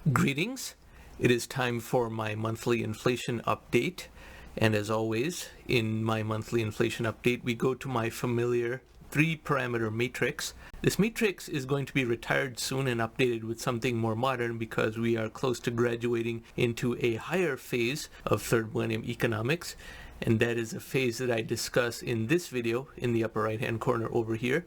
Greetings. It is time for my monthly inflation update. And as always, in my monthly inflation update, we go to my familiar 3-parameter matrix. This matrix is going to be retired soon and updated with something more modern because we are close to graduating into a higher phase of third millennium economics. And that is a phase that I discuss in this video in the upper right hand corner over here.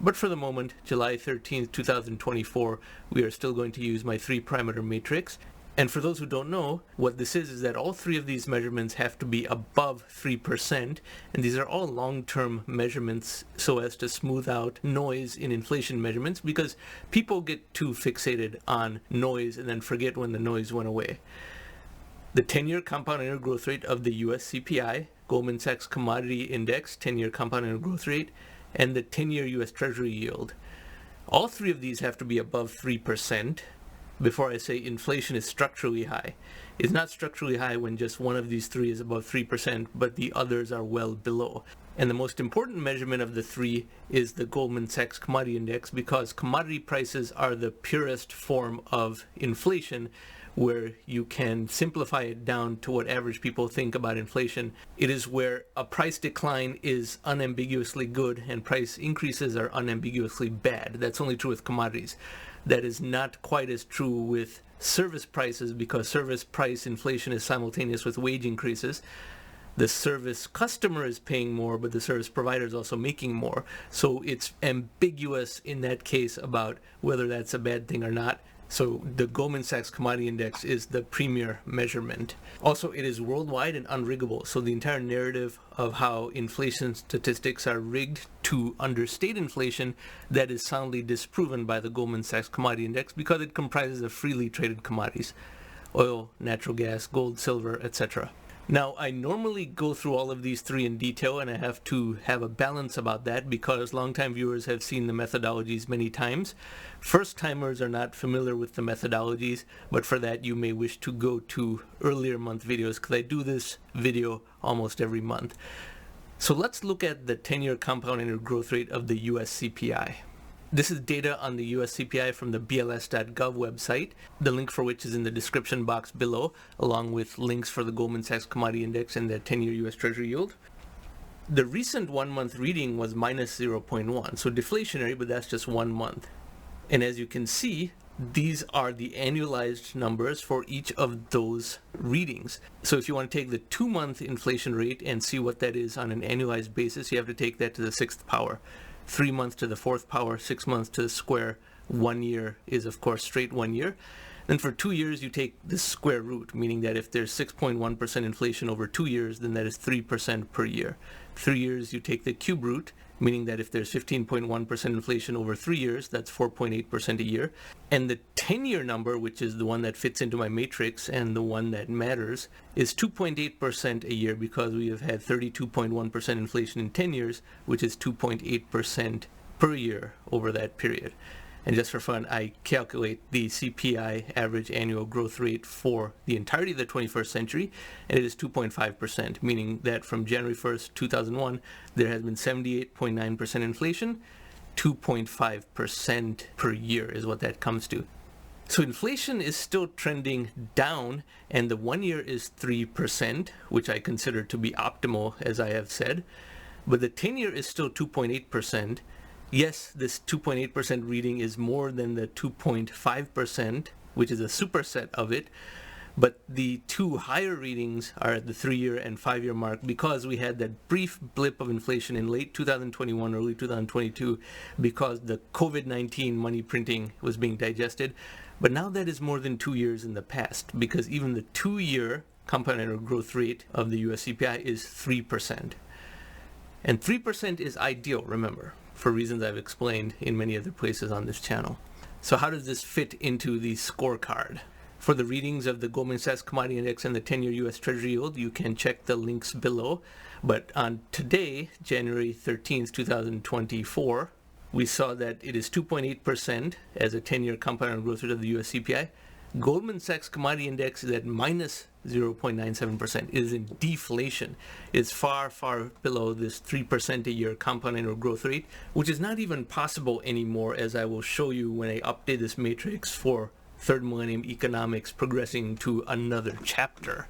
But for the moment, July 13th, 2024, we are still going to use my 3-parameter matrix. And for those who don't know, what this is that all three of these measurements have to be above 3%, and these are all long-term measurements so as to smooth out noise in inflation measurements, because people get too fixated on noise and then forget when the noise went away. The 10-year compound annual growth rate of the US CPI, Goldman Sachs Commodity Index 10-year compound annual growth rate, and the 10-year US Treasury yield. All three of these have to be above 3% before I say inflation is structurally high. It's not structurally high when just one of these three is above 3%, but the others are well below. And the most important measurement of the three is the Goldman Sachs Commodity Index, because commodity prices are the purest form of inflation, where you can simplify it down to what average people think about inflation. It is where a price decline is unambiguously good and price increases are unambiguously bad. That's only true with commodities. That is not quite as true with service prices, because service price inflation is simultaneous with wage increases. The service customer is paying more, but the service provider is also making more. So it's ambiguous in that case about whether that's a bad thing or not. So the Goldman Sachs Commodity Index is the premier measurement. Also, it is worldwide and unriggable. So the entire narrative of how inflation statistics are rigged to understate inflation, that is soundly disproven by the Goldman Sachs Commodity Index because it comprises of freely traded commodities: oil, natural gas, gold, silver, etc. Now, I normally go through all of these three in detail, and I have to have a balance about that because longtime viewers have seen the methodologies many times. First-timers are not familiar with the methodologies, but for that you may wish to go to earlier month videos, because I do this video almost every month. So let's look at the 10-year compound annual growth rate of the US CPI. This is data on the US CPI from the bls.gov website, the link for which is in the description box below, along with links for the Goldman Sachs Commodity Index and the 10-year US Treasury yield. The recent 1-month reading was minus 0.1, so deflationary, but that's just 1 month. And as you can see, these are the annualized numbers for each of those readings. So if you want to take the 2-month inflation rate and see what that is on an annualized basis, you have to take that to the 6th power. 3 months to the 4th power, 6 months to the square. 1 year is, of course, straight 1 year. Then for 2 years, you take the square root, meaning that if there's 6.1% inflation over 2 years, then that is 3% per year. 3 years, you take the cube root, meaning that if there's 15.1% inflation over 3 years, that's 4.8% a year. And the 10-year number, which is the one that fits into my matrix and the one that matters, is 2.8% a year, because we have had 32.1% inflation in 10 years, which is 2.8% per year over that period. And just for fun, I calculate the CPI average annual growth rate for the entirety of the 21st century, and it is 2.5%, meaning that from January 1st, 2001, there has been 78.9% inflation. 2.5% per year is what that comes to. So inflation is still trending down, and the 1 year is 3%, which I consider to be optimal, as I have said. But the 10-year is still 2.8%. Yes, this 2.8% reading is more than the 2.5%, which is a superset of it, but the two higher readings are at the 3-year and 5-year mark, because we had that brief blip of inflation in late 2021, early 2022, because the COVID-19 money printing was being digested. But now that is more than 2 years in the past, because even the 2-year compound annual growth rate of the US CPI is 3%. And 3% is ideal, remember, for reasons I've explained in many other places on this channel. So how does this fit into the scorecard? For the readings of the Goldman Sachs Commodity Index and the 10-year US Treasury yield, you can check the links below. But on today, January 13th, 2024, we saw that it is 2.8% as a 10-year compound annual growth rate of the US CPI. Goldman Sachs Commodity Index is at minus 0.97%. It is in deflation. It's far, far below this 3% a year compound annual growth rate, which is not even possible anymore, as I will show you when I update this matrix for third millennium economics progressing to another chapter.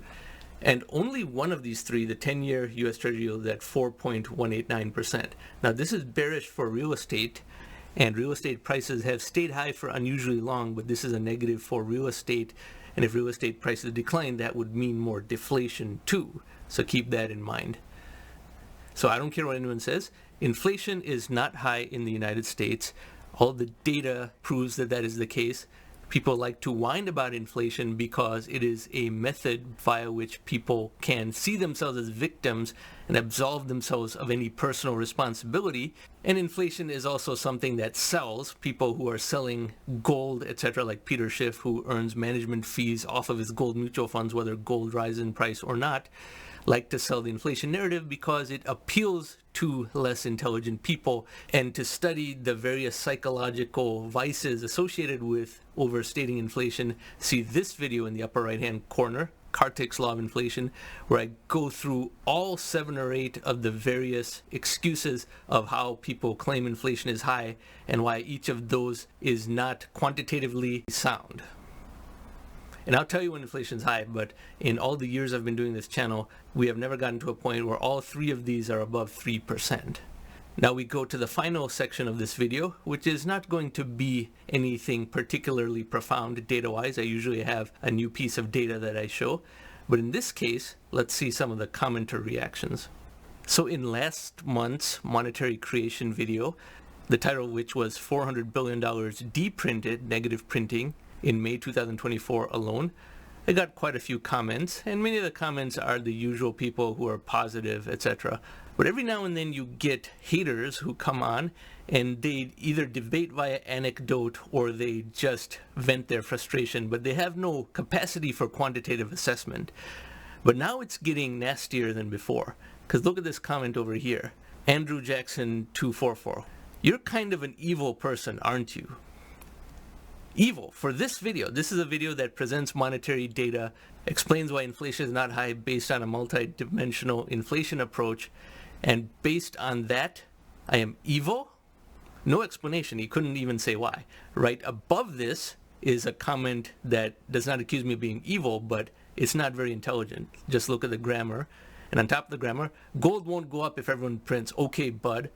And only one of these three, the 10-year U.S. Treasury yield, is at 4.189%. Now, this is bearish for real estate, and real estate prices have stayed high for unusually long, but this is a negative for real estate. And if real estate prices decline, that would mean more deflation too. So keep that in mind. So I don't care what anyone says. Inflation is not high in the United States. All the data proves that that is the case. People like to whine about inflation because it is a method via which people can see themselves as victims and absolve themselves of any personal responsibility. And inflation is also something that sells. People who are selling gold, etc., like Peter Schiff, who earns management fees off of his gold mutual funds, whether gold rises in price or not, like to sell the inflation narrative because it appeals to less intelligent people. And to study the various psychological vices associated with overstating inflation, see this video in the upper right hand corner, Kartik's Law of Inflation, where I go through all 7 or 8 of the various excuses of how people claim inflation is high and why each of those is not quantitatively sound. And I'll tell you when inflation is high, but in all the years I've been doing this channel, we have never gotten to a point where all 3 of these are above 3%. Now we go to the final section of this video, which is not going to be anything particularly profound data-wise. I usually have a new piece of data that I show. But in this case, let's see some of the commenter reactions. So in last month's monetary creation video, the title of which was $400 billion deprinted, negative printing, in May 2024 alone, I got quite a few comments, and many of the comments are the usual people who are positive, etc. But every now and then you get haters who come on and they either debate via anecdote or they just vent their frustration, but they have no capacity for quantitative assessment. But now it's getting nastier than before, because look at this comment over here. Andrew Jackson 244. You're kind of an evil person, aren't you? Evil for this video. This is a video that presents monetary data, explains why inflation is not high based on a multi-dimensional inflation approach, and based on that, I am evil? No explanation. He couldn't even say why. Right above this is a comment that does not accuse me of being evil, but it's not very intelligent. Just look at the grammar. And on top of the grammar, gold won't go up if everyone prints. Okay, bud.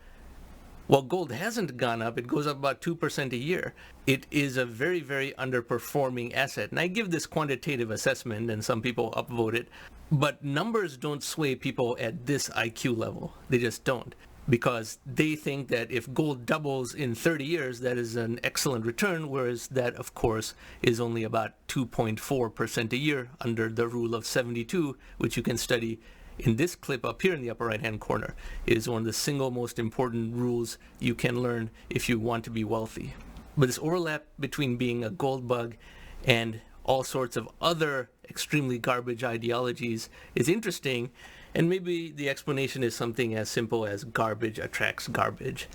Well, gold hasn't gone up. It goes up about 2% a year. It is a very, very underperforming asset. And I give this quantitative assessment, and some people upvote it. But numbers don't sway people at this IQ level. They just don't. Because they think that if gold doubles in 30 years, that is an excellent return, whereas that, of course, is only about 2.4% a year under the rule of 72, which you can study in this clip up here in the upper right hand corner. It is one of the single most important rules you can learn if you want to be wealthy. But this overlap between being a gold bug and all sorts of other extremely garbage ideologies is interesting, and maybe the explanation is something as simple as garbage attracts garbage.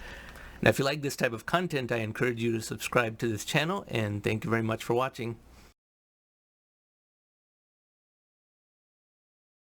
Now if you like this type of content, I encourage you to subscribe to this channel, and thank you very much for watching.